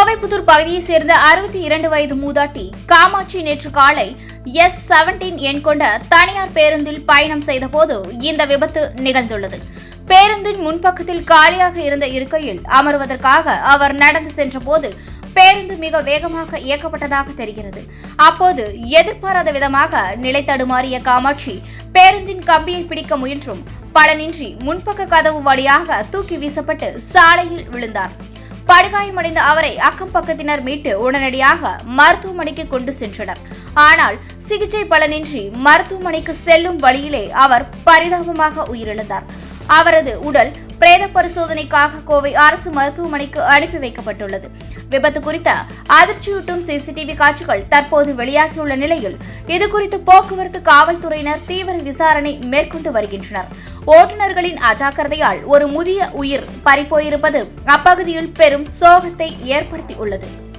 கோவைப்புத்தூர் பகுதியைச் சேர்ந்த 62 வயது மூதாட்டி காமாட்சி நேற்று காலை S17 எண் கொண்ட தனியார் பேருந்தில் பயணம் செய்தபோது இந்த விபத்து நிகழ்ந்துள்ளது. பேருந்தின் முன்பக்கத்தில் காலியாக இருந்த இருக்கையில் அமர்வதற்காக அவர் நடந்து சென்றபோது பேருந்து மிக வேகமாக இயக்கப்பட்டதாக தெரிகிறது. அப்போது எதிர்பாராத விதமாக நிலை தடுமாறிய காமாட்சி பேருந்தின் கம்பியை பிடிக்க முயன்றும் பலனின்றி முன்பக்க கதவு வழியாக தூக்கி வீசப்பட்டு சாலையில் விழுந்தார். படுகாயமடைந்த அவரை அக்கம் பக்கத்தினர் மீட்டு உடனடியாக மருத்துவமனைக்கு கொண்டு சென்றனர். ஆனால் சிகிச்சை பலனின்றி மருத்துவமனைக்கு செல்லும் வழியிலே அவர் பரிதாபமாக உயிரிழந்தார். அவரது உடல் பிரேத பரிசோதனைக்காக கோவை அரசு மருத்துவமனைக்கு அனுப்பி வைக்கப்பட்டுள்ளது. விபத்து குறித்த அதிர்ச்சியூட்டும் சிசிடிவி காட்சிகள் தற்போது வெளியாகியுள்ள நிலையில் இதுகுறித்து போக்குவரத்து காவல்துறையினர் தீவிர விசாரணை மேற்கொண்டு வருகின்றனர். ஓட்டுநர்களின் அஜாக்கிரதையால் ஒரு முதிய உயிர் பறிபோயிருப்பது அப்பகுதியில் பெரும் சோகத்தை ஏற்படுத்தியுள்ளது.